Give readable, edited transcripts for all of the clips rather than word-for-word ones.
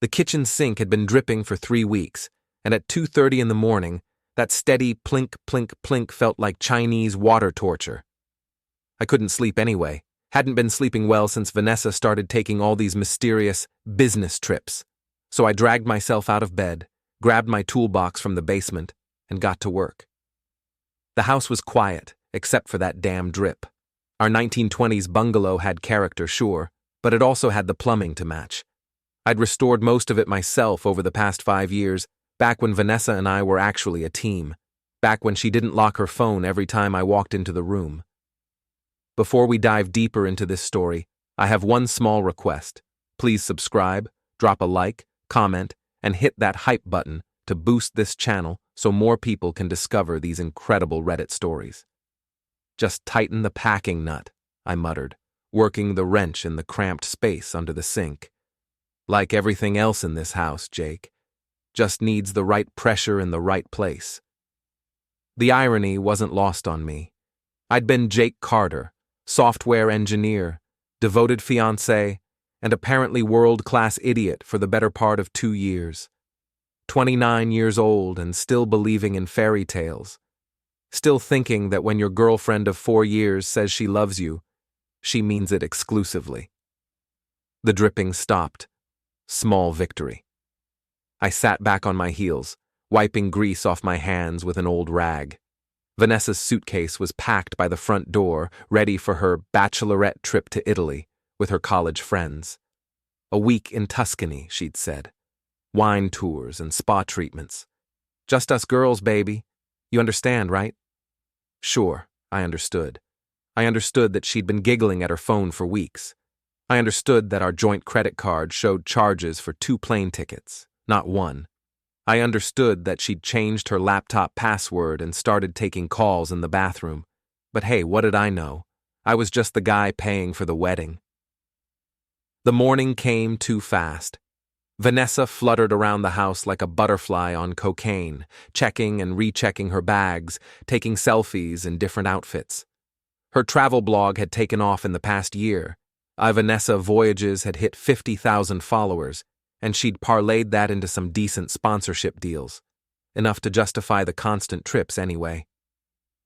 The kitchen sink had been dripping for 3 weeks, and at 2:30 in the morning, that steady plink, plink, plink felt like Chinese water torture. I couldn't sleep anyway. Hadn't been sleeping well since Vanessa started taking all these mysterious business trips. So I dragged myself out of bed, grabbed my toolbox from the basement, and got to work. The house was quiet, except for that damn drip. Our 1920s bungalow had character, sure, but it also had the plumbing to match. I'd restored most of it myself over the past 5 years, back when Vanessa and I were actually a team, back when she didn't lock her phone every time I walked into the room. Before we dive deeper into this story, I have one small request. Please subscribe, drop a like, comment, and hit that hype button to boost this channel so more people can discover these incredible Reddit stories. Just tighten the packing nut, I muttered, working the wrench in the cramped space under the sink. Like everything else in this house, Jake. Just needs the right pressure in the right place. The irony wasn't lost on me. I'd been Jake Carter, software engineer, devoted fiancé, and apparently world-class idiot for the better part of 2 years. 29 years old and still believing in fairy tales. Still thinking that when your girlfriend of 4 years says she loves you, she means it exclusively. The dripping stopped. Small victory. I sat back on my heels, wiping grease off my hands with an old rag. Vanessa's suitcase was packed by the front door, ready for her Bachelorette trip to Italy with her college friends. A week in Tuscany, she'd said. Wine tours and spa treatments. Just us girls, baby. You understand, right? Sure, I understood. I understood that she'd been giggling at her phone for weeks. I understood that our joint credit card showed charges for 2 plane tickets, not 1. I understood that she'd changed her laptop password and started taking calls in the bathroom. But hey, what did I know? I was just the guy paying for the wedding. The morning came too fast. Vanessa fluttered around the house like a butterfly on cocaine, checking and rechecking her bags, taking selfies in different outfits. Her travel blog had taken off in the past year. Vanessa Voyages had hit 50,000 followers, and she'd parlayed that into some decent sponsorship deals. Enough to justify the constant trips anyway.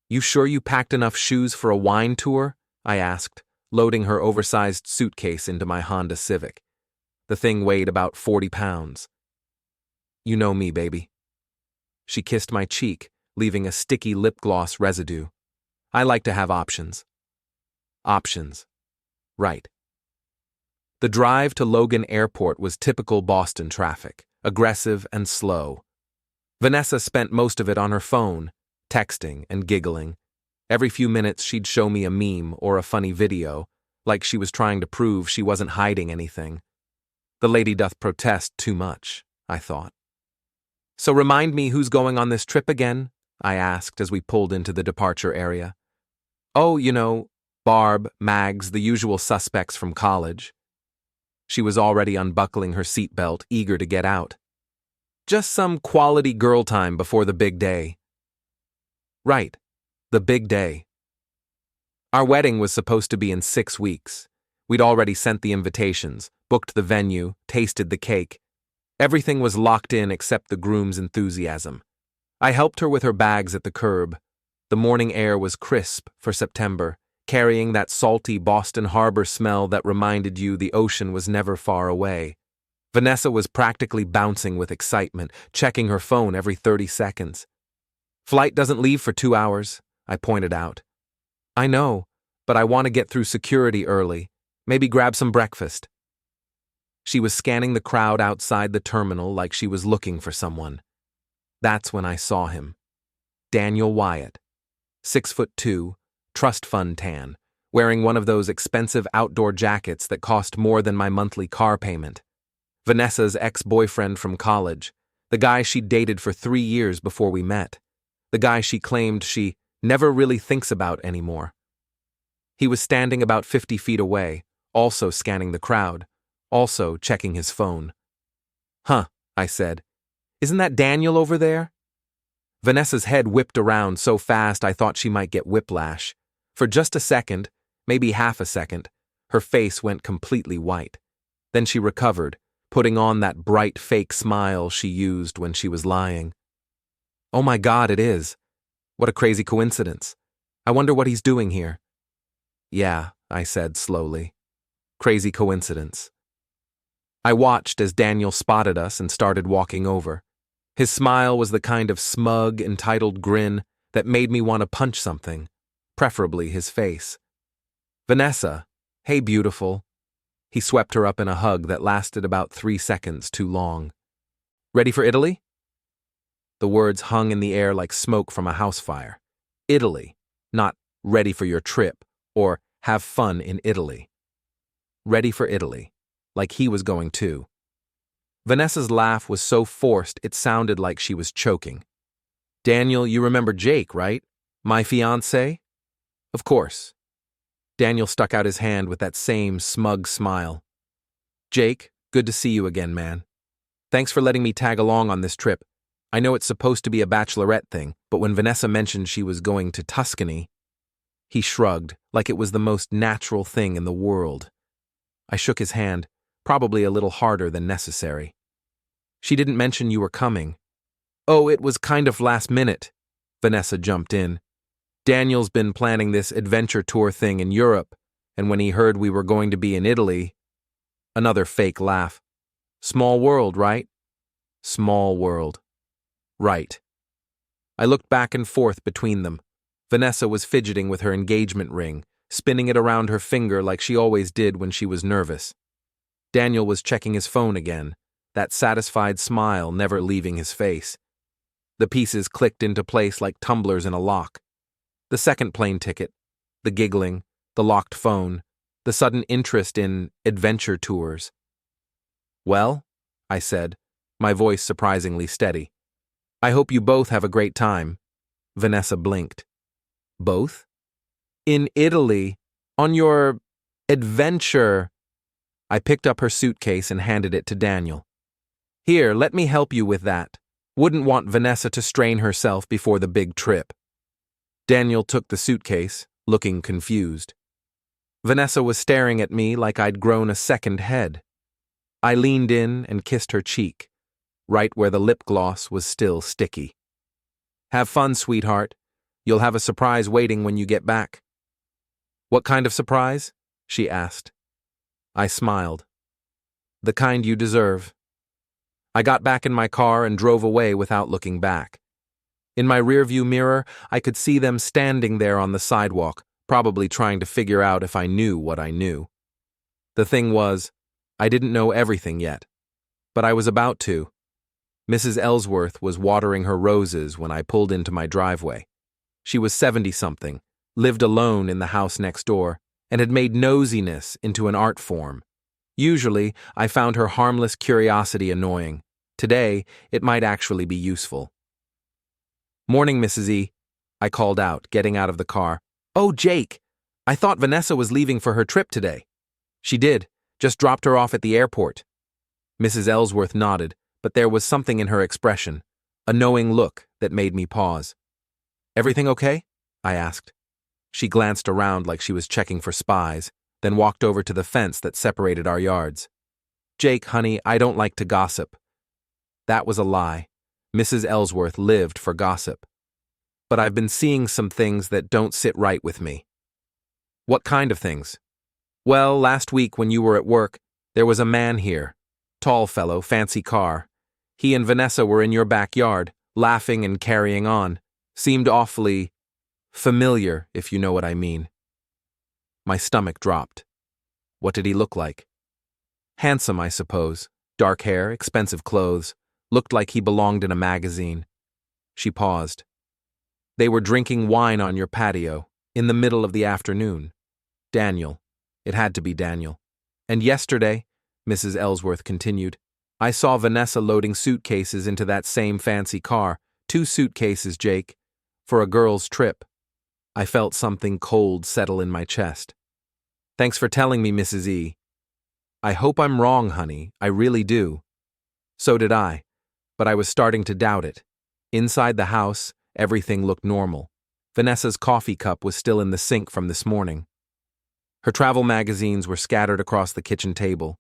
You sure you packed enough shoes for a wine tour? I asked, loading her oversized suitcase into my Honda Civic. The thing weighed about 40 pounds. You know me, baby. She kissed my cheek, leaving a sticky lip gloss residue. I like to have options. Options. Right. The drive to Logan Airport was typical Boston traffic, aggressive and slow. Vanessa spent most of it on her phone, texting and giggling. Every few minutes she'd show me a meme or a funny video, like she was trying to prove she wasn't hiding anything. The lady doth protest too much, I thought. So remind me who's going on this trip again? I asked as we pulled into the departure area. Oh, you know, Barb, Mags, the usual suspects from college. She was already unbuckling her seatbelt, eager to get out. Just some quality girl time before the big day. Right, the big day. Our wedding was supposed to be in 6 weeks. We'd already sent the invitations, booked the venue, tasted the cake. Everything was locked in except the groom's enthusiasm. I helped her with her bags at the curb. The morning air was crisp for September, carrying that salty Boston Harbor smell that reminded you the ocean was never far away. Vanessa was practically bouncing with excitement, checking her phone every 30 seconds. Flight doesn't leave for 2 hours, I pointed out. I know, but I want to get through security early. Maybe grab some breakfast. She was scanning the crowd outside the terminal like she was looking for someone. That's when I saw him. Daniel Wyatt, 6'2", trust fund tan, wearing one of those expensive outdoor jackets that cost more than my monthly car payment. Vanessa's ex-boyfriend from college, the guy she'd dated for 3 years before we met, the guy she claimed she never really thinks about anymore. He was standing about 50 feet away, also scanning the crowd, also checking his phone. Huh, I said. Isn't that Daniel over there? Vanessa's head whipped around so fast I thought she might get whiplash. For just a second, maybe half a second, her face went completely white. Then she recovered, putting on that bright fake smile she used when she was lying. Oh my God, it is. What a crazy coincidence. I wonder what he's doing here. Yeah, I said slowly. Crazy coincidence. I watched as Daniel spotted us and started walking over. His smile was the kind of smug, entitled grin that made me want to punch something, preferably his face. Vanessa, hey beautiful. He swept her up in a hug that lasted about 3 seconds too long. Ready for Italy? The words hung in the air like smoke from a house fire. Italy, not ready for your trip or have fun in Italy. Ready for Italy, like he was going too. Vanessa's laugh was so forced it sounded like she was choking. Daniel, you remember Jake, right? My fiancé? Of course. Daniel stuck out his hand with that same smug smile. Jake, good to see you again, man. Thanks for letting me tag along on this trip. I know it's supposed to be a bachelorette thing, but when Vanessa mentioned she was going to Tuscany, he shrugged like it was the most natural thing in the world. I shook his hand, probably a little harder than necessary. She didn't mention you were coming. Oh, it was kind of last minute, Vanessa jumped in. Daniel's been planning this adventure tour thing in Europe, and when he heard we were going to be in Italy, another fake laugh. Small world, right? Small world. Right. I looked back and forth between them. Vanessa was fidgeting with her engagement ring, spinning it around her finger like she always did when she was nervous. Daniel was checking his phone again, that satisfied smile never leaving his face. The pieces clicked into place like tumblers in a lock. The second plane ticket, the giggling, the locked phone, the sudden interest in adventure tours. Well, I said, my voice surprisingly steady. I hope you both have a great time. Vanessa blinked. Both? In Italy, on your adventure. I picked up her suitcase and handed it to Daniel. Here, let me help you with that. Wouldn't want Vanessa to strain herself before the big trip. Daniel took the suitcase, looking confused. Vanessa was staring at me like I'd grown a second head. I leaned in and kissed her cheek, right where the lip gloss was still sticky. Have fun, sweetheart. You'll have a surprise waiting when you get back. What kind of surprise? She asked. I smiled. The kind you deserve. I got back in my car and drove away without looking back. In my rearview mirror, I could see them standing there on the sidewalk, probably trying to figure out if I knew what I knew. The thing was, I didn't know everything yet, but I was about to. Mrs. Ellsworth was watering her roses when I pulled into my driveway. She was 70-something, lived alone in the house next door, and had made nosiness into an art form. Usually, I found her harmless curiosity annoying. Today, it might actually be useful. Morning, Mrs. E. I called out, getting out of the car. Oh, Jake! I thought Vanessa was leaving for her trip today. She did, just dropped her off at the airport. Mrs. Ellsworth nodded, but there was something in her expression, a knowing look that made me pause. Everything okay? I asked. She glanced around like she was checking for spies, then walked over to the fence that separated our yards. Jake, honey, I don't like to gossip. That was a lie. Mrs. Ellsworth lived for gossip. But I've been seeing some things that don't sit right with me. What kind of things? Well, last week when you were at work, there was a man here. Tall fellow, fancy car. He and Vanessa were in your backyard, laughing and carrying on. Seemed awfully familiar, if you know what I mean. My stomach dropped. What did he look like? Handsome, I suppose. Dark hair, expensive clothes. Looked like he belonged in a magazine. She paused. They were drinking wine on your patio, in the middle of the afternoon. Daniel. It had to be Daniel. And yesterday, Mrs. Ellsworth continued, I saw Vanessa loading suitcases into that same fancy car. 2 suitcases, Jake, for a girl's trip. I felt something cold settle in my chest. Thanks for telling me, Mrs. E. I hope I'm wrong, honey. I really do. So did I, but I was starting to doubt it. Inside the house, everything looked normal. Vanessa's coffee cup was still in the sink from this morning. Her travel magazines were scattered across the kitchen table.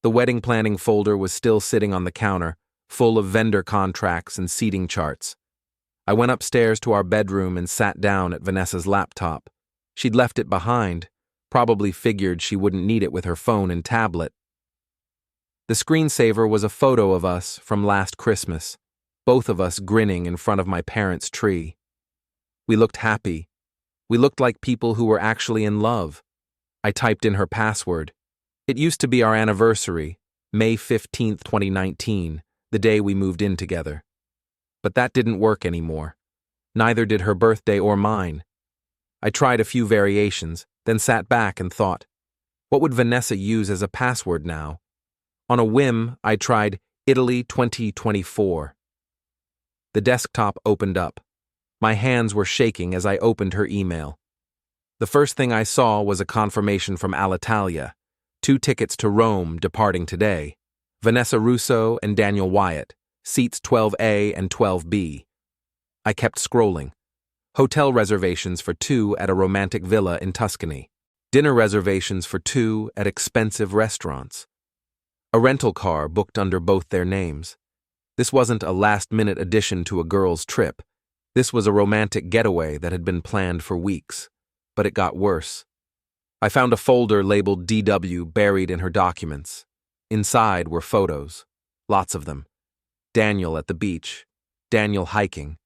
The wedding planning folder was still sitting on the counter, full of vendor contracts and seating charts. I went upstairs to our bedroom and sat down at Vanessa's laptop. She'd left it behind, probably figured she wouldn't need it with her phone and tablet. The screensaver was a photo of us from last Christmas, both of us grinning in front of my parents' tree. We looked happy. We looked like people who were actually in love. I typed in her password. It used to be our anniversary, May 15th, 2019, the day we moved in together. But that didn't work anymore. Neither did her birthday or mine. I tried a few variations, then sat back and thought, what would Vanessa use as a password now? On a whim, I tried Italy 2024. The desktop opened up. My hands were shaking as I opened her email. The first thing I saw was a confirmation from Alitalia. 2 tickets to Rome departing today. Vanessa Russo and Daniel Wyatt, seats 12A and 12B. I kept scrolling. Hotel reservations for 2 at a romantic villa in Tuscany. Dinner reservations for 2 at expensive restaurants. A rental car booked under both their names. This wasn't a last-minute addition to a girl's trip. This was a romantic getaway that had been planned for weeks. But it got worse. I found a folder labeled DW buried in her documents. Inside were photos. Lots of them. Daniel at the beach. Daniel hiking.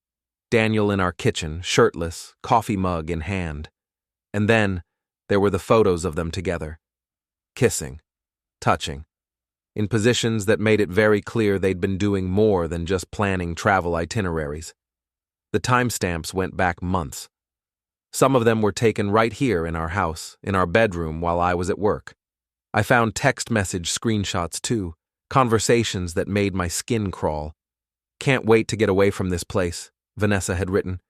Daniel in our kitchen, shirtless, coffee mug in hand. And then there were the photos of them together. Kissing. Touching. In positions that made it very clear they'd been doing more than just planning travel itineraries. The timestamps went back months. Some of them were taken right here in our house, in our bedroom while I was at work. I found text message screenshots too, conversations that made my skin crawl. Can't wait to get away from this place, Vanessa had written.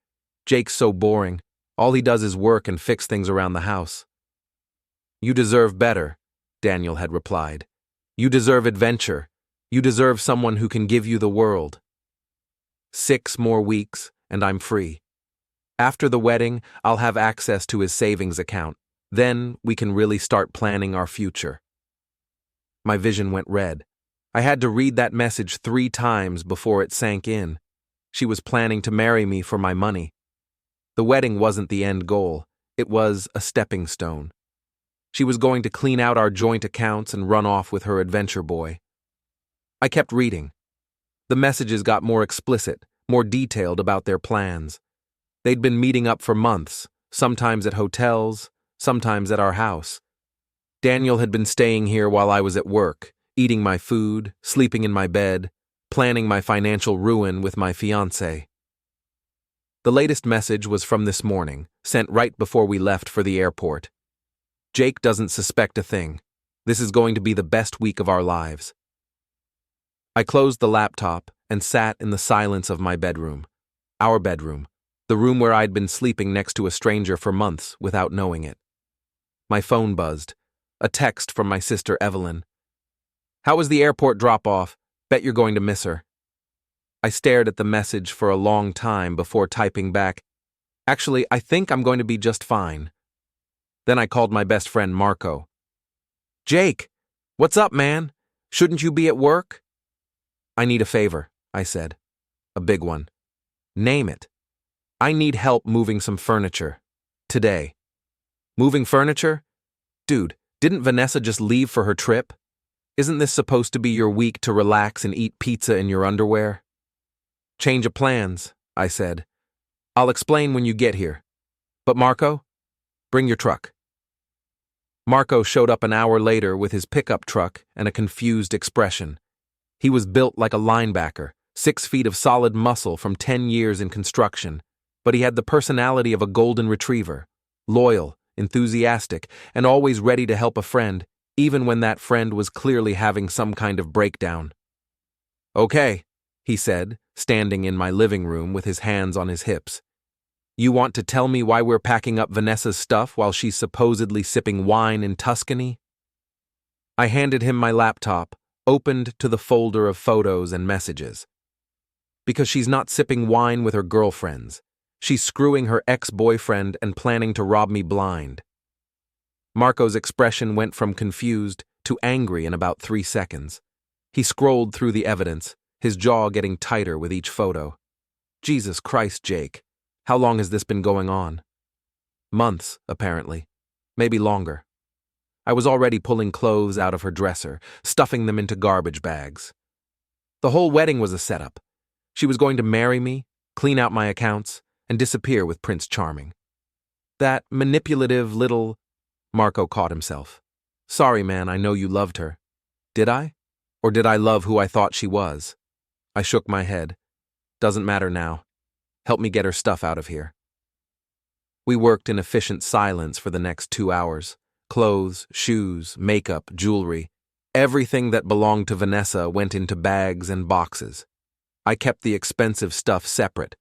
Jake's so boring. All he does is work and fix things around the house. You deserve better, Daniel had replied. You deserve adventure. You deserve someone who can give you the world. 6 more weeks, and I'm free. After the wedding, I'll have access to his savings account. Then we can really start planning our future. My vision went red. I had to read that message 3 times before it sank in. She was planning to marry me for my money. The wedding wasn't the end goal. It was a stepping stone. She was going to clean out our joint accounts and run off with her adventure boy. I kept reading. The messages got more explicit, more detailed about their plans. They'd been meeting up for months, sometimes at hotels, sometimes at our house. Daniel had been staying here while I was at work, eating my food, sleeping in my bed, planning my financial ruin with my fiancé. The latest message was from this morning, sent right before we left for the airport. Jake doesn't suspect a thing. This is going to be the best week of our lives. I closed the laptop and sat in the silence of my bedroom. Our bedroom. The room where I'd been sleeping next to a stranger for months without knowing it. My phone buzzed. A text from my sister Evelyn. How was the airport drop-off? Bet you're going to miss her. I stared at the message for a long time before typing back, actually, I think I'm going to be just fine. Then I called my best friend Marco. Jake, what's up, man? Shouldn't you be at work? I need a favor, I said. A big one. Name it. I need help moving some furniture. Today. Moving furniture? Dude, didn't Vanessa just leave for her trip? Isn't this supposed to be your week to relax and eat pizza in your underwear? Change of plans, I said. I'll explain when you get here. But Marco, bring your truck. Marco showed up an hour later with his pickup truck and a confused expression. He was built like a linebacker, 6 feet of solid muscle from 10 years in construction, but he had the personality of a golden retriever, loyal, enthusiastic, and always ready to help a friend, even when that friend was clearly having some kind of breakdown. Okay, he said, standing in my living room with his hands on his hips. You want to tell me why we're packing up Vanessa's stuff while she's supposedly sipping wine in Tuscany? I handed him my laptop, opened to the folder of photos and messages. Because she's not sipping wine with her girlfriends. She's screwing her ex-boyfriend and planning to rob me blind. Marco's expression went from confused to angry in about 3 seconds. He scrolled through the evidence, his jaw getting tighter with each photo. Jesus Christ, Jake. How long has this been going on? Months, apparently. Maybe longer. I was already pulling clothes out of her dresser, stuffing them into garbage bags. The whole wedding was a setup. She was going to marry me, clean out my accounts, and disappear with Prince Charming. That manipulative little... Marco caught himself. Sorry, man, I know you loved her. Did I? Or did I love who I thought she was? I shook my head. Doesn't matter now. Help me get her stuff out of here. We worked in efficient silence for the next 2 hours. Clothes, shoes, makeup, jewelry. Everything that belonged to Vanessa went into bags and boxes. I kept the expensive stuff separate.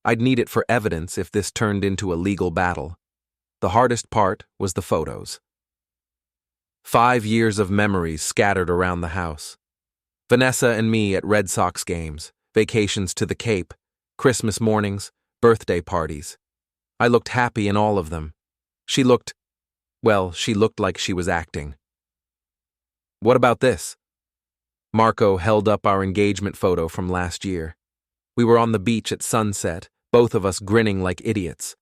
I'd need it for evidence if this turned into a legal battle. The hardest part was the photos. 5 years of memories scattered around the house. Vanessa and me at Red Sox games, vacations to the Cape, Christmas mornings, birthday parties. I looked happy in all of them. She looked like she was acting. What about this? Marco held up our engagement photo from last year. We were on the beach at sunset, both of us grinning like idiots.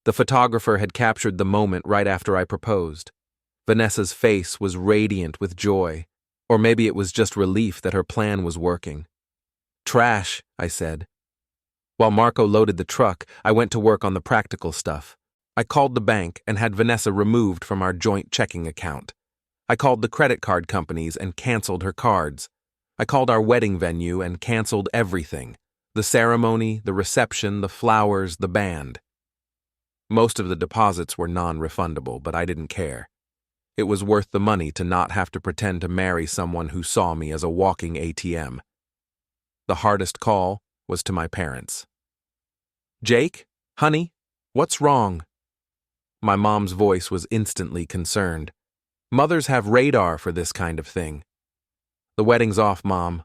The photographer had captured the moment right after I proposed. Vanessa's face was radiant with joy, or maybe it was just relief that her plan was working. Trash, I said. While Marco loaded the truck, I went to work on the practical stuff. I called the bank and had Vanessa removed from our joint checking account. I called the credit card companies and canceled her cards. I called our wedding venue and canceled everything. The ceremony, the reception, the flowers, the band. Most of the deposits were non-refundable, but I didn't care. It was worth the money to not have to pretend to marry someone who saw me as a walking ATM. The hardest call was to my parents. Jake, honey, what's wrong? My mom's voice was instantly concerned. Mothers have radar for this kind of thing. The wedding's off, Mom.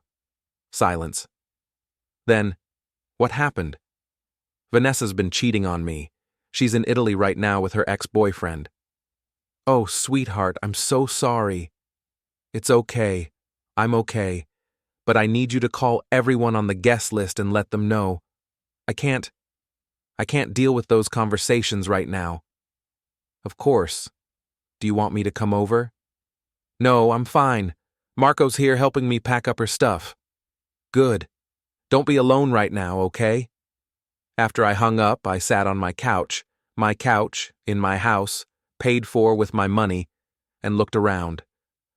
Silence. Then, what happened? Vanessa's been cheating on me. She's in Italy right now with her ex-boyfriend. Oh, sweetheart, I'm so sorry. It's okay. I'm okay. But I need you to call everyone on the guest list and let them know. I can't deal with those conversations right now. Of course. Do you want me to come over? No, I'm fine. Marco's here helping me pack up her stuff. Good. Don't be alone right now, okay? After I hung up, I sat on my couch, in my house, paid for with my money, and looked around.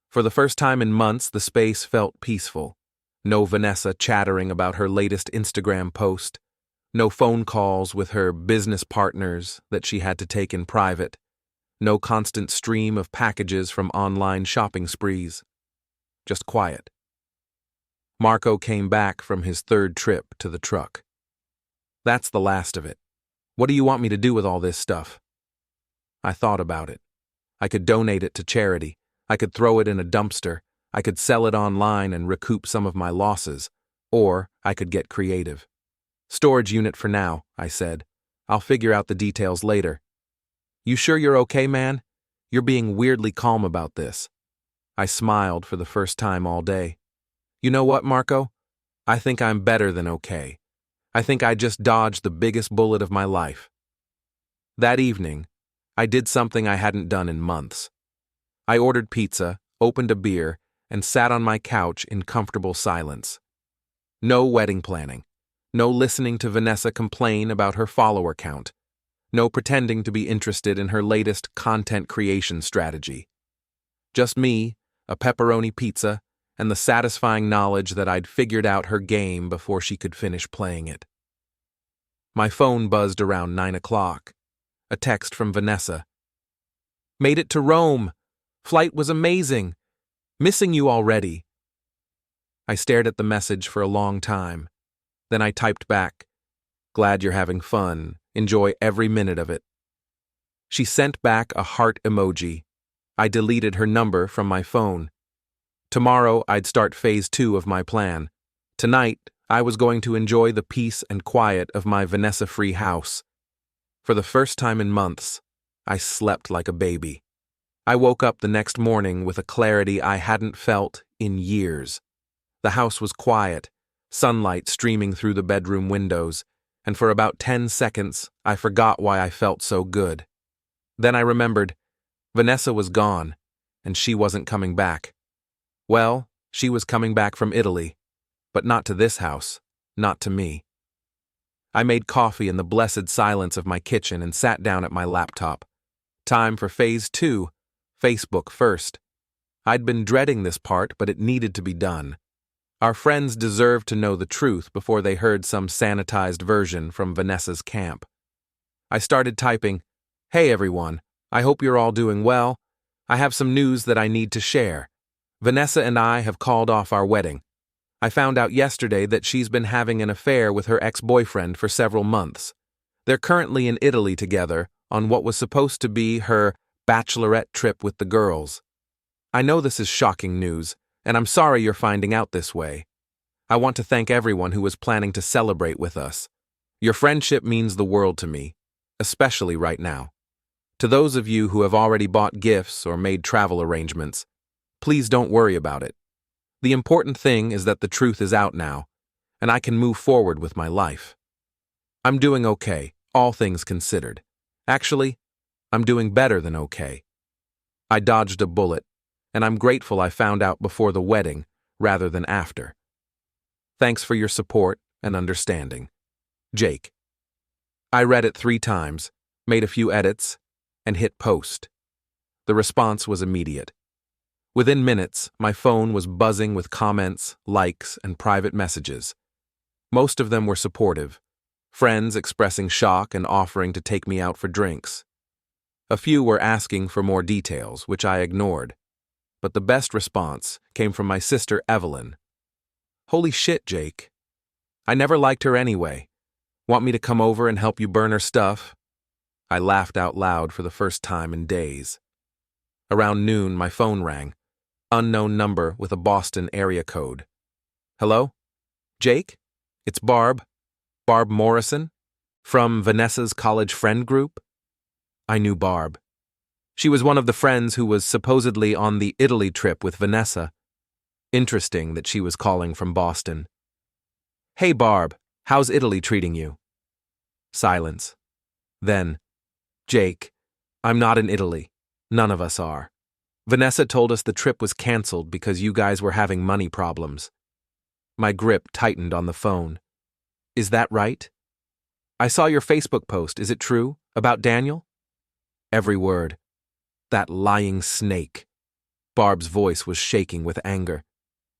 For the first time in months, the space felt peaceful. No Vanessa chattering about her latest Instagram post. No phone calls with her business partners that she had to take in private. No constant stream of packages from online shopping sprees. Just quiet. Marco came back from his 3rd trip to the truck. That's the last of it. What do you want me to do with all this stuff? I thought about it. I could donate it to charity. I could throw it in a dumpster. I could sell it online and recoup some of my losses. Or I could get creative. Storage unit for now, I said. I'll figure out the details later. You sure you're okay, man? You're being weirdly calm about this. I smiled for the first time all day. You know what, Marco? I think I'm better than okay. I think I just dodged the biggest bullet of my life. That evening, I did something I hadn't done in months. I ordered pizza, opened a beer, and sat on my couch in comfortable silence. No wedding planning. No listening to Vanessa complain about her follower count. No pretending to be interested in her latest content creation strategy. Just me, a pepperoni pizza, and the satisfying knowledge that I'd figured out her game before she could finish playing it. My phone buzzed around 9 o'clock. A text from Vanessa. Made it to Rome. Flight was amazing. Missing you already. I stared at the message for a long time. Then I typed back. Glad you're having fun. Enjoy every minute of it. She sent back a heart emoji. I deleted her number from my phone. Tomorrow, I'd start phase 2 of my plan. Tonight, I was going to enjoy the peace and quiet of my Vanessa-free house. For the first time in months, I slept like a baby. I woke up the next morning with a clarity I hadn't felt in years. The house was quiet, sunlight streaming through the bedroom windows, and for about 10 seconds, I forgot why I felt so good. Then I remembered, Vanessa was gone, and she wasn't coming back. Well, she was coming back from Italy, but not to this house, not to me. I made coffee in the blessed silence of my kitchen and sat down at my laptop. Time for phase 2, Facebook first. I'd been dreading this part, but it needed to be done. Our friends deserved to know the truth before they heard some sanitized version from Vanessa's camp. I started typing, "Hey everyone, I hope you're all doing well. I have some news that I need to share. Vanessa and I have called off our wedding. I found out yesterday that she's been having an affair with her ex-boyfriend for several months. They're currently in Italy together on what was supposed to be her Bachelorette trip with the girls. I know this is shocking news, and I'm sorry you're finding out this way. I want to thank everyone who was planning to celebrate with us. Your friendship means the world to me, especially right now. To those of you who have already bought gifts or made travel arrangements, please don't worry about it. The important thing is that the truth is out now, and I can move forward with my life. I'm doing okay, all things considered. Actually, I'm doing better than okay. I dodged a bullet, and I'm grateful I found out before the wedding rather than after. Thanks for your support and understanding. Jake." I read it 3 times, made a few edits, and hit post. The response was immediate. Within minutes, my phone was buzzing with comments, likes, and private messages. Most of them were supportive, friends expressing shock and offering to take me out for drinks. A few were asking for more details, which I ignored. But the best response came from my sister Evelyn. "Holy shit, Jake. I never liked her anyway. Want me to come over and help you burn her stuff?" I laughed out loud for the first time in days. Around noon, my phone rang. Unknown number with a Boston area code. "Hello? Jake? It's Barb. Barb Morrison? From Vanessa's college friend group?" I knew Barb. She was one of the friends who was supposedly on the Italy trip with Vanessa. Interesting that she was calling from Boston. "Hey Barb, how's Italy treating you?" Silence. Then, "Jake, I'm not in Italy. None of us are. Vanessa told us the trip was canceled because you guys were having money problems." My grip tightened on the phone. "Is that right? I saw your Facebook post, is it true? About Daniel?" Every word. That lying snake. Barb's voice was shaking with anger.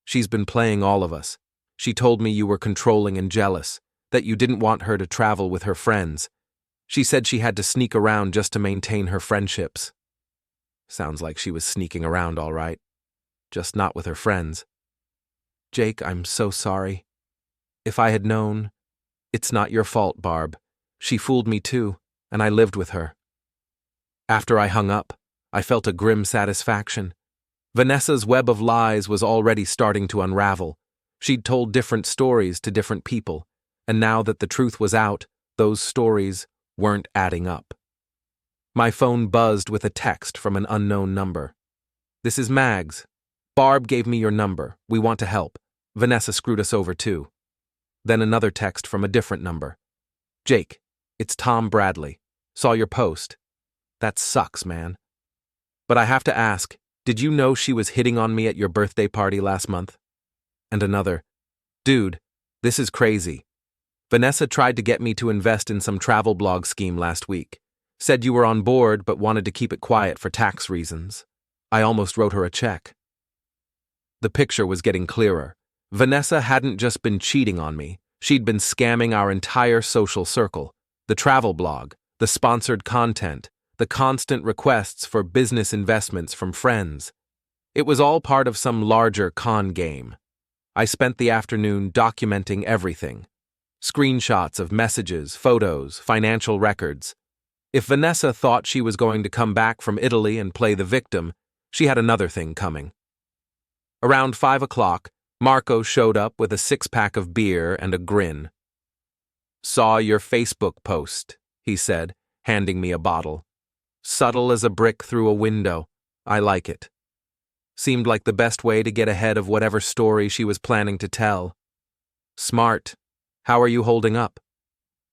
"She's been playing all of us. She told me you were controlling and jealous, that you didn't want her to travel with her friends. She said she had to sneak around just to maintain her friendships." Sounds like she was sneaking around all right, just not with her friends. "Jake, I'm so sorry. If I had known..." "It's not your fault, Barb. She fooled me too, and I lived with her." After I hung up, I felt a grim satisfaction. Vanessa's web of lies was already starting to unravel. She'd told different stories to different people, and now that the truth was out, those stories weren't adding up. My phone buzzed with a text from an unknown number. "This is Mags. Barb gave me your number. We want to help. Vanessa screwed us over too." Then another text from a different number. "Jake, it's Tom Bradley. Saw your post. That sucks, man. But I have to ask, did you know she was hitting on me at your birthday party last month?" And another, "Dude, this is crazy. Vanessa tried to get me to invest in some travel blog scheme last week. Said you were on board but wanted to keep it quiet for tax reasons. I almost wrote her a check." The picture was getting clearer. Vanessa hadn't just been cheating on me. She'd been scamming our entire social circle. The travel blog, the sponsored content, the constant requests for business investments from friends. It was all part of some larger con game. I spent the afternoon documenting everything. Screenshots of messages, photos, financial records. If Vanessa thought she was going to come back from Italy and play the victim, she had another thing coming. Around 5 o'clock, Marco showed up with a 6-pack of beer and a grin. "Saw your Facebook post," he said, handing me a bottle. "Subtle as a brick through a window. I like it. Seemed like the best way to get ahead of whatever story she was planning to tell. Smart. How are you holding up?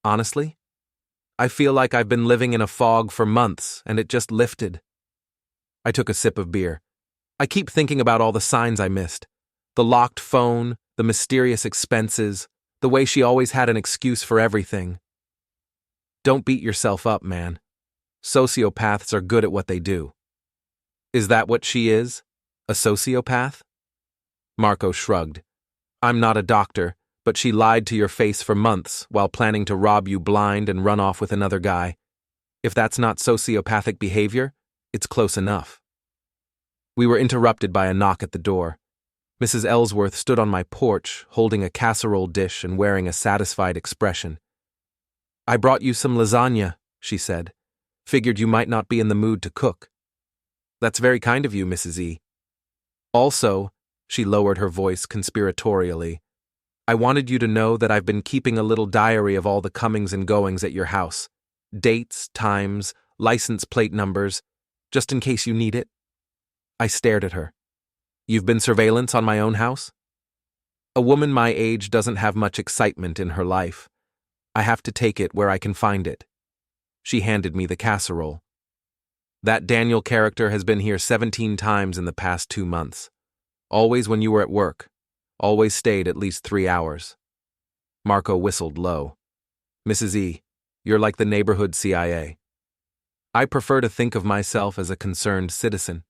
Honestly? I feel like I've been living in a fog for months, and it just lifted. I took a sip of beer. I keep thinking about all the signs I missed. The locked phone, the mysterious expenses, the way she always had an excuse for everything. Don't beat yourself up, man. Sociopaths are good at what they do. Is that what she is? A sociopath? Marco shrugged. I'm not a doctor, but she lied to your face for months while planning to rob you blind and run off with another guy. If that's not sociopathic behavior, it's close enough. We were interrupted by a knock at the door. Mrs. Ellsworth stood on my porch, holding a casserole dish and wearing a satisfied expression. I brought you some lasagna, she said. Figured you might not be in the mood to cook. That's very kind of you, Mrs. E. Also, she lowered her voice conspiratorially, I wanted you to know that I've been keeping a little diary of all the comings and goings at your house. Dates, times, license plate numbers, just in case you need it. I stared at her. You've been surveillance on my own house? A woman my age doesn't have much excitement in her life. I have to take it where I can find it. She handed me the casserole. That Daniel character has been here 17 times in the past 2 months. Always when you were at work. Always stayed at least 3 hours. Marco whistled low. Mrs. E, you're like the neighborhood CIA. I prefer to think of myself as a concerned citizen.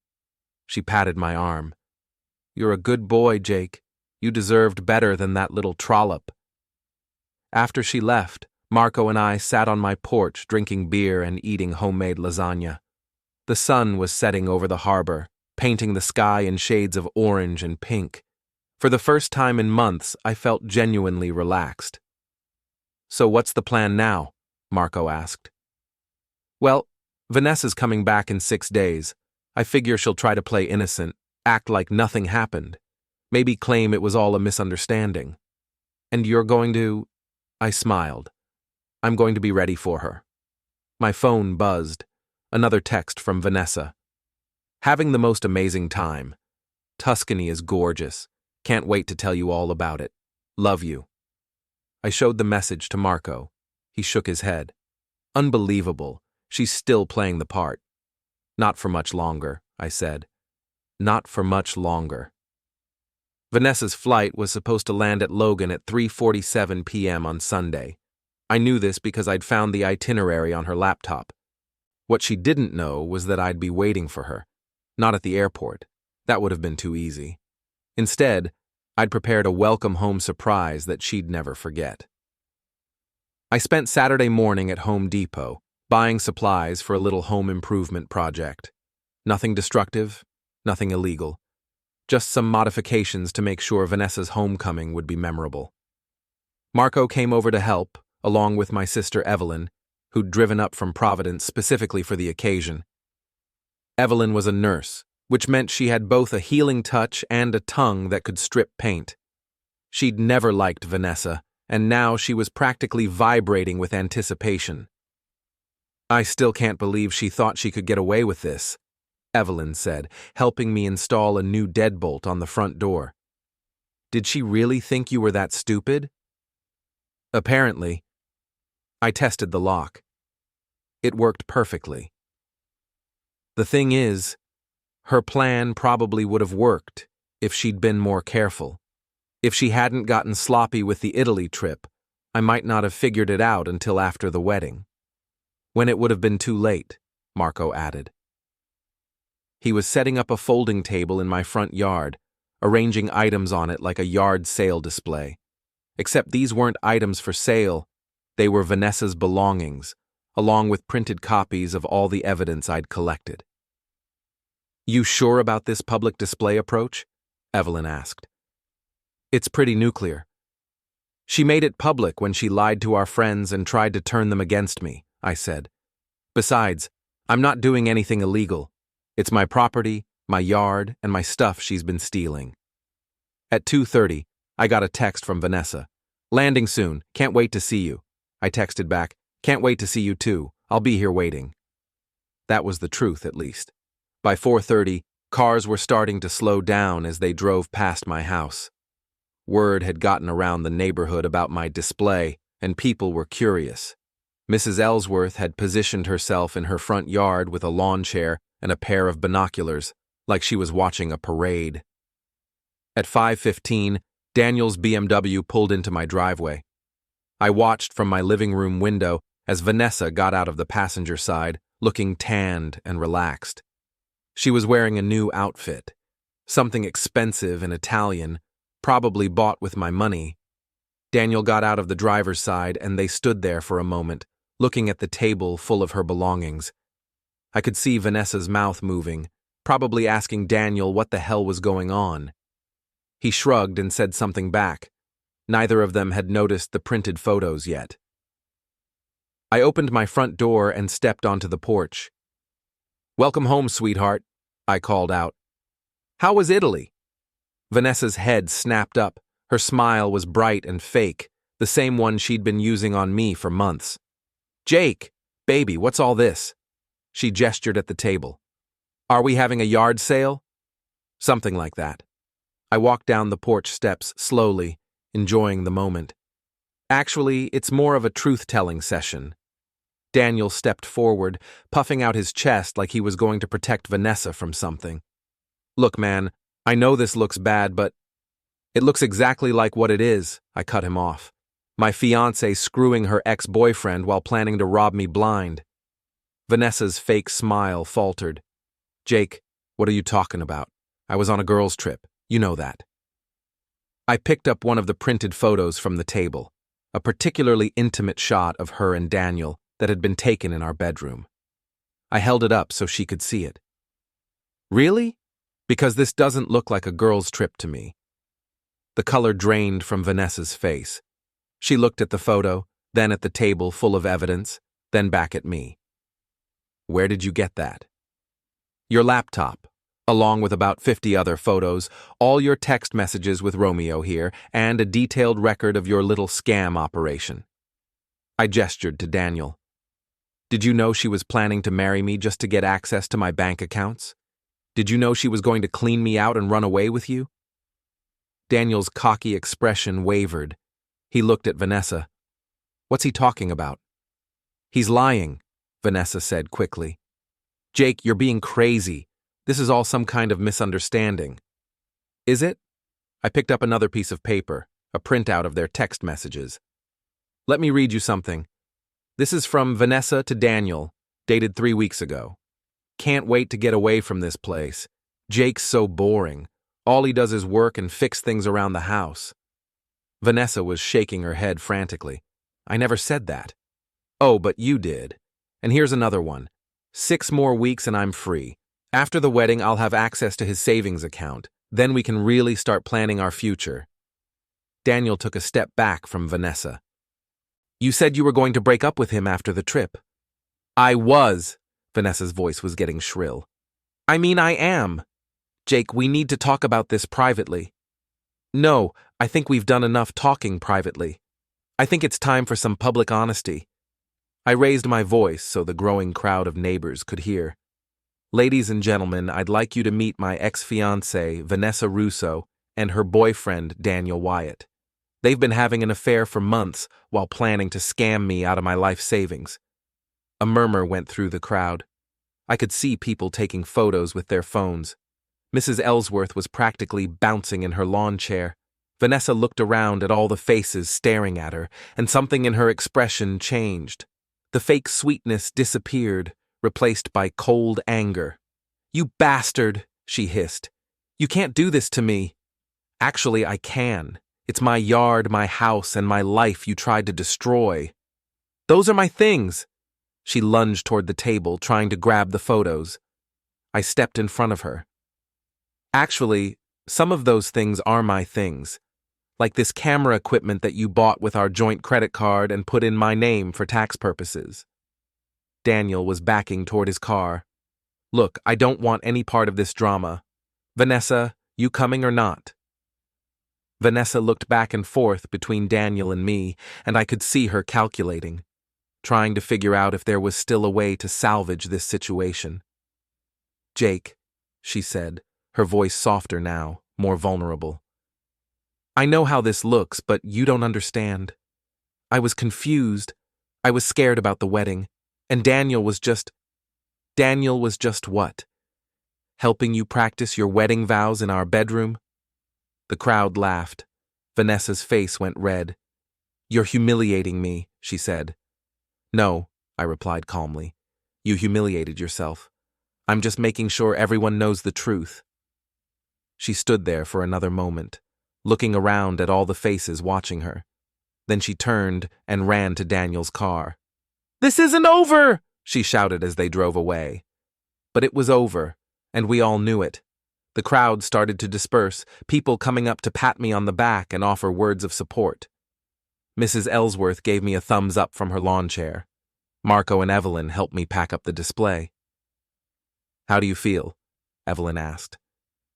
She patted my arm. You're a good boy, Jake. You deserved better than that little trollop. After she left, Marco and I sat on my porch drinking beer and eating homemade lasagna. The sun was setting over the harbor, painting the sky in shades of orange and pink. For the first time in months, I felt genuinely relaxed. So what's the plan now? Marco asked. Well, Vanessa's coming back in 6 days. I figure she'll try to play innocent, act like nothing happened. Maybe claim it was all a misunderstanding. And you're going to... I smiled. I'm going to be ready for her. My phone buzzed. Another text from Vanessa. Having the most amazing time. Tuscany is gorgeous. Can't wait to tell you all about it. Love you. I showed the message to Marco. He shook his head. Unbelievable. She's still playing the part. Not for much longer, I said. Not for much longer. Vanessa's flight was supposed to land at Logan at 3:47 p.m. on Sunday. I knew this because I'd found the itinerary on her laptop. What she didn't know was that I'd be waiting for her. Not at the airport. That would have been too easy. Instead, I'd prepared a welcome home surprise that she'd never forget. I spent Saturday morning at Home Depot, buying supplies for a little home improvement project. Nothing destructive, nothing illegal. Just some modifications to make sure Vanessa's homecoming would be memorable. Marco came over to help, along with my sister Evelyn, who'd driven up from Providence specifically for the occasion. Evelyn was a nurse, which meant she had both a healing touch and a tongue that could strip paint. She'd never liked Vanessa, and now she was practically vibrating with anticipation. I still can't believe she thought she could get away with this, Evelyn said, helping me install a new deadbolt on the front door. Did she really think you were that stupid? Apparently. I tested the lock. It worked perfectly. The thing is, her plan probably would have worked if she'd been more careful. If she hadn't gotten sloppy with the Italy trip, I might not have figured it out until after the wedding. When it would have been too late, Marco added. He was setting up a folding table in my front yard, arranging items on it like a yard sale display. Except these weren't items for sale, they were Vanessa's belongings, along with printed copies of all the evidence I'd collected. You sure about this public display approach? Evelyn asked. It's pretty nuclear. She made it public when she lied to our friends and tried to turn them against me, I said. Besides, I'm not doing anything illegal. It's my property, my yard, and my stuff she's been stealing. At 2:30, I got a text from Vanessa. Landing soon, can't wait to see you. I texted back, can't wait to see you too, I'll be here waiting. That was the truth, at least. By 4:30, cars were starting to slow down as they drove past my house. Word had gotten around the neighborhood about my display, and people were curious. Mrs. Ellsworth had positioned herself in her front yard with a lawn chair and a pair of binoculars, like she was watching a parade. At 5:15, Daniel's BMW pulled into my driveway. I watched from my living room window as Vanessa got out of the passenger side, looking tanned and relaxed. She was wearing a new outfit, something expensive and Italian, probably bought with my money. Daniel got out of the driver's side and they stood there for a moment, looking at the table full of her belongings. I could see Vanessa's mouth moving, probably asking Daniel what the hell was going on. He shrugged and said something back. Neither of them had noticed the printed photos yet. I opened my front door and stepped onto the porch. "Welcome home, sweetheart," I called out. "How was Italy?" Vanessa's head snapped up. Her smile was bright and fake, the same one she'd been using on me for months. "Jake, baby, what's all this?" She gestured at the table. "Are we having a yard sale?" Something like that. I walked down the porch steps slowly, enjoying the moment. Actually, it's more of a truth-telling session. Daniel stepped forward, puffing out his chest like he was going to protect Vanessa from something. "Look, man, I know this looks bad, but it looks exactly like what it is," I cut him off. "My fiancée screwing her ex-boyfriend while planning to rob me blind." Vanessa's fake smile faltered. "Jake, what are you talking about? I was on a girls' trip. You know that." I picked up one of the printed photos from the table, a particularly intimate shot of her and Daniel that had been taken in our bedroom. I held it up so she could see it. "Really? Because this doesn't look like a girls' trip to me." The color drained from Vanessa's face. She looked at the photo, then at the table full of evidence, then back at me. "Where did you get that?" "Your laptop, along with about 50 other photos, all your text messages with Romeo here, and a detailed record of your little scam operation." I gestured to Daniel. "Did you know she was planning to marry me just to get access to my bank accounts? Did you know she was going to clean me out and run away with you?" Daniel's cocky expression wavered. He looked at Vanessa. "What's he talking about?" "He's lying," Vanessa said quickly. "Jake, you're being crazy. This is all some kind of misunderstanding." "Is it?" I picked up another piece of paper, a printout of their text messages. "Let me read you something. This is from Vanessa to Daniel, dated 3 weeks ago. Can't wait to get away from this place. Jake's so boring. All he does is work and fix things around the house." Vanessa was shaking her head frantically. "I never said that." "Oh, but you did. And here's another one. 6 more weeks and I'm free. After the wedding, I'll have access to his savings account. Then we can really start planning our future." Daniel took a step back from Vanessa. "You said you were going to break up with him after the trip." "I was." Vanessa's voice was getting shrill. "I mean, I am. Jake, we need to talk about this privately." "No, I think we've done enough talking privately. I think it's time for some public honesty." I raised my voice so the growing crowd of neighbors could hear. "Ladies and gentlemen, I'd like you to meet my ex-fiancée, Vanessa Russo, and her boyfriend, Daniel Wyatt. They've been having an affair for months while planning to scam me out of my life savings." A murmur went through the crowd. I could see people taking photos with their phones. Mrs. Ellsworth was practically bouncing in her lawn chair. Vanessa looked around at all the faces staring at her, and something in her expression changed. The fake sweetness disappeared, replaced by cold anger. "You bastard," she hissed. "You can't do this to me." "Actually, I can. It's my yard, my house, and my life you tried to destroy." "Those are my things." She lunged toward the table, trying to grab the photos. I stepped in front of her. "Actually, some of those things are my things. Like this camera equipment that you bought with our joint credit card and put in my name for tax purposes." Daniel was backing toward his car. "Look, I don't want any part of this drama. Vanessa, you coming or not?" Vanessa looked back and forth between Daniel and me, and I could see her calculating, trying to figure out if there was still a way to salvage this situation. "Jake, she said, her voice softer now, more vulnerable. I know how this looks, but you don't understand. I was confused. I was scared about the wedding. And Daniel was just what? Helping you practice your wedding vows in our bedroom? The crowd laughed. Vanessa's face went red. You're humiliating me, she said. No, I replied calmly. You humiliated yourself. I'm just making sure everyone knows the truth. She stood there for another moment, looking around at all the faces watching her. Then she turned and ran to Daniel's car. This isn't over, she shouted as they drove away. But it was over, and we all knew it. The crowd started to disperse, people coming up to pat me on the back and offer words of support. Mrs. Ellsworth gave me a thumbs up from her lawn chair. Marco and Evelyn helped me pack up the display. How do you feel? Evelyn asked.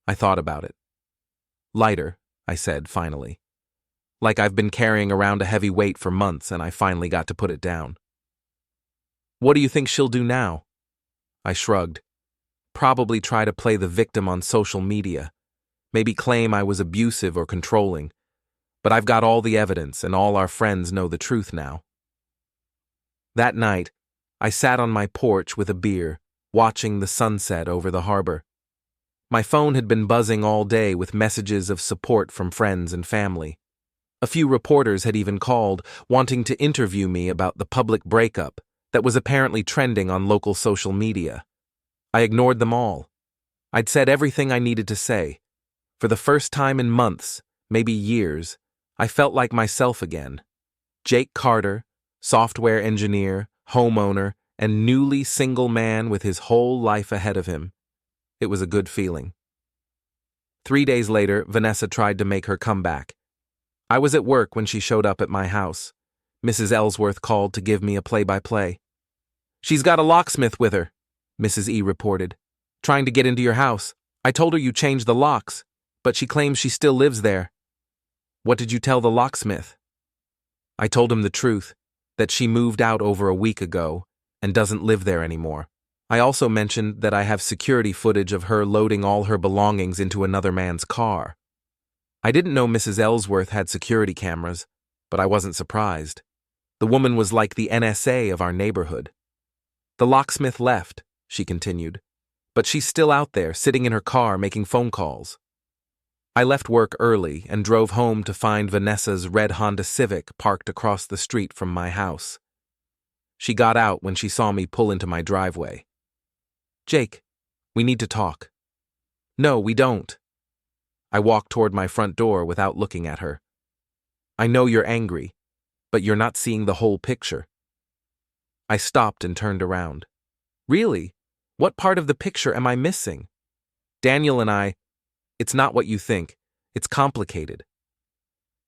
I thought about it. Lighter, I said finally. Like I've been carrying around a heavy weight for months and I finally got to put it down. What do you think she'll do now? I shrugged. Probably try to play the victim on social media. Maybe claim I was abusive or controlling. But I've got all the evidence and all our friends know the truth now. That night, I sat on my porch with a beer, watching the sunset over the harbor. My phone had been buzzing all day with messages of support from friends and family. A few reporters had even called, wanting to interview me about the public breakup that was apparently trending on local social media. I ignored them all. I'd said everything I needed to say. For the first time in months, maybe years, I felt like myself again. Jake Carter, software engineer, homeowner, and newly single man with his whole life ahead of him. It was a good feeling. 3 days later, Vanessa tried to make her comeback. I was at work when she showed up at my house. Mrs. Ellsworth called to give me a play-by-play. She's got a locksmith with her, Mrs. E reported. Trying to get into your house. I told her you changed the locks, but she claims she still lives there. What did you tell the locksmith? I told him the truth, that she moved out over a week ago and doesn't live there anymore. I also mentioned that I have security footage of her loading all her belongings into another man's car. I didn't know Mrs. Ellsworth had security cameras, but I wasn't surprised. The woman was like the NSA of our neighborhood. The locksmith left, she continued, but she's still out there sitting in her car making phone calls. I left work early and drove home to find Vanessa's red Honda Civic parked across the street from my house. She got out when she saw me pull into my driveway. Jake, we need to talk. No, we don't. I walked toward my front door without looking at her. I know you're angry, but you're not seeing the whole picture. I stopped and turned around. Really? What part of the picture am I missing? Daniel and I, it's not what you think. It's complicated.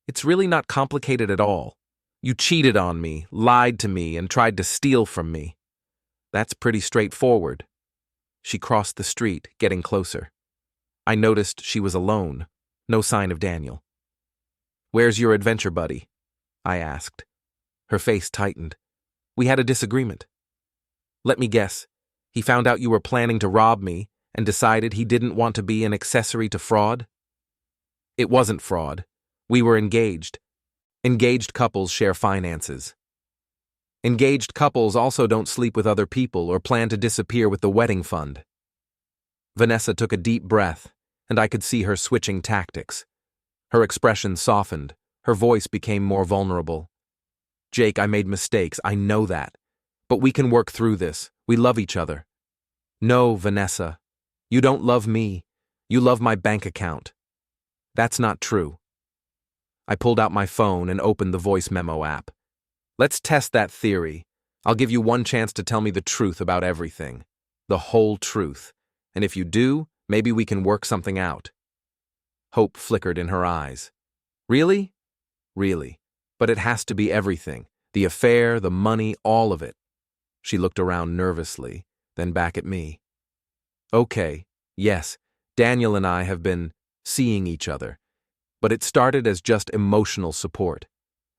It's really not complicated at all. You cheated on me, lied to me, and tried to steal from me. That's pretty straightforward. She crossed the street, getting closer. I noticed she was alone, no sign of Daniel. Where's your adventure buddy? I asked. Her face tightened. We had a disagreement. Let me guess. He found out you were planning to rob me and decided he didn't want to be an accessory to fraud? It wasn't fraud. We were engaged. Engaged couples share finances. Engaged couples also don't sleep with other people or plan to disappear with the wedding fund. Vanessa took a deep breath, and I could see her switching tactics. Her expression softened. Her voice became more vulnerable. Jake, I made mistakes. I know that. But we can work through this. We love each other. No, Vanessa. You don't love me. You love my bank account. That's not true. I pulled out my phone and opened the voice memo app. Let's test that theory. I'll give you one chance to tell me the truth about everything. The whole truth. And if you do, maybe we can work something out. Hope flickered in her eyes. Really? Really. But it has to be everything. The affair, the money, all of it. She looked around nervously, then back at me. Okay, yes, Daniel and I have been seeing each other. But it started as just emotional support.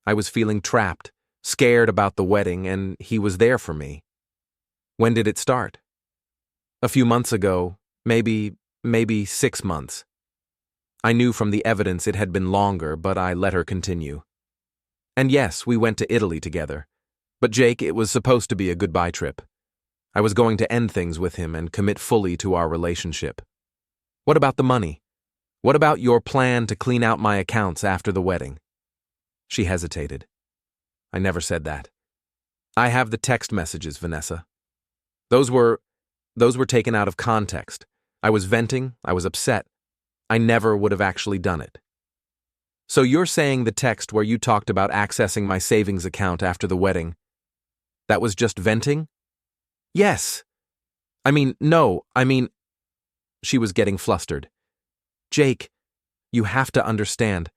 I was feeling trapped, scared about the wedding, and he was there for me. When did it start? A few months ago, maybe maybe 6 months. I knew from the evidence it had been longer, but I let her continue. And yes, we went to Italy together. But Jake, it was supposed to be a goodbye trip. I was going to end things with him and commit fully to our relationship. What about the money? What about your plan to clean out my accounts after the wedding? She hesitated. I never said that. I have the text messages, Vanessa. Those were taken out of context. I was venting, I was upset. I never would have actually done it. So you're saying the text where you talked about accessing my savings account after the wedding, that was just venting? Yes. She was getting flustered. Jake, you have to understand.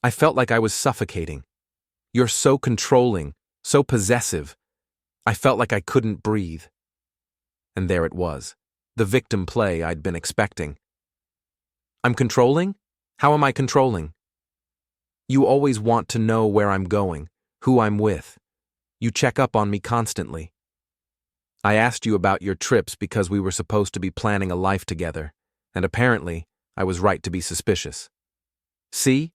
I felt like I was suffocating. You're so controlling, so possessive. I felt like I couldn't breathe. And there it was, the victim play I'd been expecting. I'm controlling? How am I controlling? You always want to know where I'm going, who I'm with. You check up on me constantly. I asked you about your trips because we were supposed to be planning a life together, and apparently, I was right to be suspicious. See?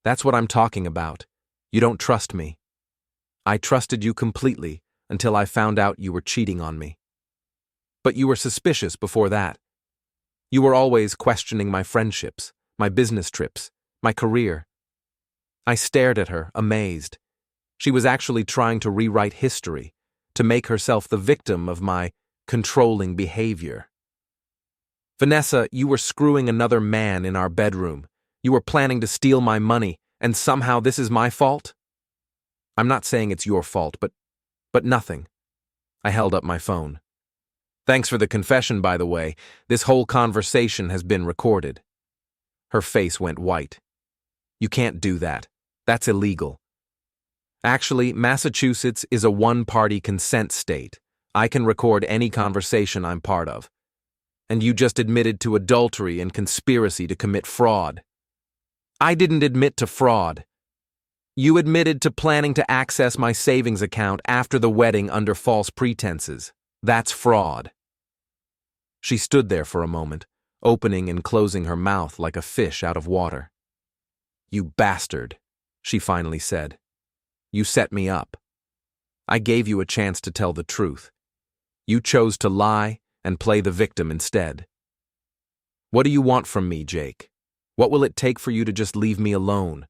That's what I'm talking about. You don't trust me. I trusted you completely until I found out you were cheating on me. But you were suspicious before that. You were always questioning my friendships, my business trips, my career. I stared at her, amazed. She was actually trying to rewrite history, to make herself the victim of my controlling behavior. Vanessa, you were screwing another man in our bedroom. You were planning to steal my money, and somehow this is my fault? I'm not saying it's your fault, but nothing. I held up my phone. Thanks for the confession, by the way. This whole conversation has been recorded. Her face went white. You can't do that. That's illegal. Actually, Massachusetts is a one-party consent state. I can record any conversation I'm part of. And you just admitted to adultery and conspiracy to commit fraud. I didn't admit to fraud. You admitted to planning to access my savings account after the wedding under false pretenses. That's fraud. She stood there for a moment, opening and closing her mouth like a fish out of water. You bastard, she finally said. You set me up. I gave you a chance to tell the truth. You chose to lie and play the victim instead. What do you want from me, Jake? What will it take for you to just leave me alone?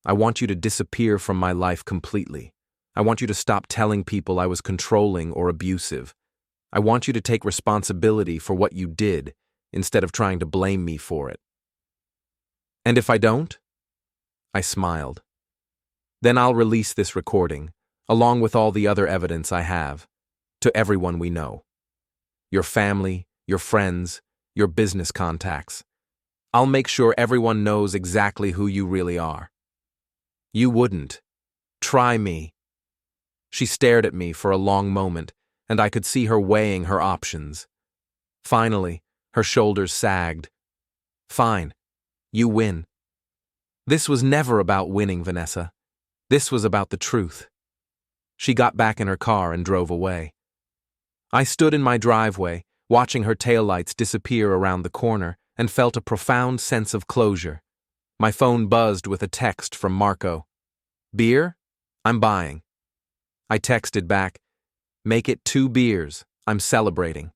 I want you to disappear from my life completely. I want you to stop telling people I was controlling or abusive. I want you to take responsibility for what you did instead of trying to blame me for it. And if I don't? I smiled. Then I'll release this recording, along with all the other evidence I have, to everyone we know. Your family, your friends, your business contacts. I'll make sure everyone knows exactly who you really are. You wouldn't. Try me. She stared at me for a long moment, and I could see her weighing her options. Finally, her shoulders sagged. Fine. You win. This was never about winning, Vanessa. This was about the truth. She got back in her car and drove away. I stood in my driveway, watching her taillights disappear around the corner, and felt a profound sense of closure. My phone buzzed with a text from Marco. Beer? I'm buying. I texted back, make it 2 beers. I'm celebrating.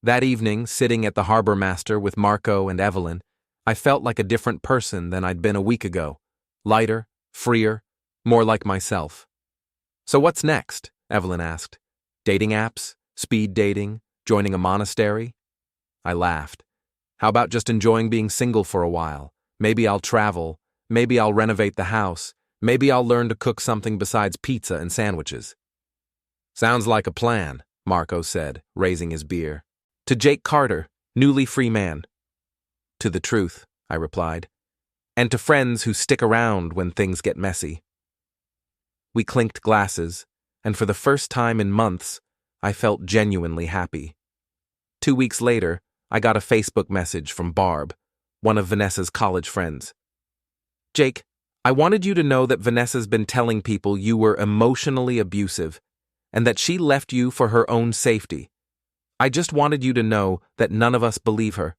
That evening, sitting at the Harbor Master with Marco and Evelyn, I felt like a different person than I'd been a week ago. Lighter, freer, more like myself. So what's next? Evelyn asked. Dating apps? Speed dating? Joining a monastery? I laughed. How about just enjoying being single for a while? Maybe I'll travel. Maybe I'll renovate the house. Maybe I'll learn to cook something besides pizza and sandwiches. Sounds like a plan, Marco said, raising his beer. To Jake Carter, newly free man. To the truth, I replied. And to friends who stick around when things get messy. We clinked glasses, and for the first time in months, I felt genuinely happy. 2 weeks later, I got a Facebook message from Barb, one of Vanessa's college friends. Jake, I wanted you to know that Vanessa's been telling people you were emotionally abusive, and that she left you for her own safety. I just wanted you to know that none of us believe her.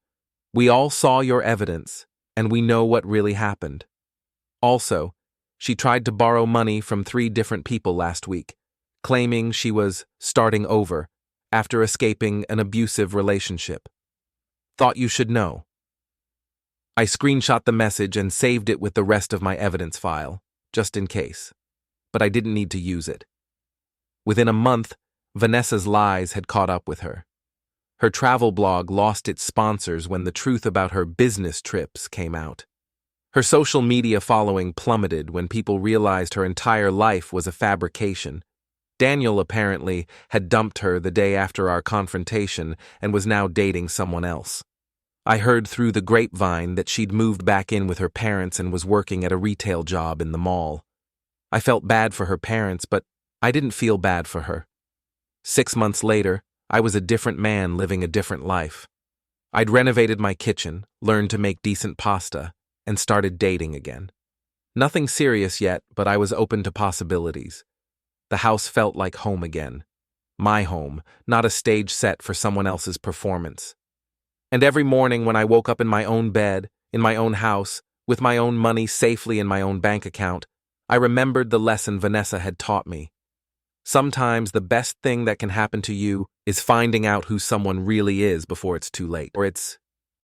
We all saw your evidence, and we know what really happened. Also, she tried to borrow money from 3 different people last week, claiming she was starting over after escaping an abusive relationship. Thought you should know. I screenshot the message and saved it with the rest of my evidence file, just in case. But I didn't need to use it. Within a month, Vanessa's lies had caught up with her. Her travel blog lost its sponsors when the truth about her business trips came out. Her social media following plummeted when people realized her entire life was a fabrication. Daniel apparently had dumped her the day after our confrontation and was now dating someone else. I heard through the grapevine that she'd moved back in with her parents and was working at a retail job in the mall. I felt bad for her parents, but I didn't feel bad for her. 6 months later, I was a different man living a different life. I'd renovated my kitchen, learned to make decent pasta, and started dating again. Nothing serious yet, but I was open to possibilities. The house felt like home again. My home, not a stage set for someone else's performance. And every morning when I woke up in my own bed, in my own house, with my own money safely in my own bank account, I remembered the lesson Vanessa had taught me. Sometimes the best thing that can happen to you is finding out who someone really is before it's too late, or it's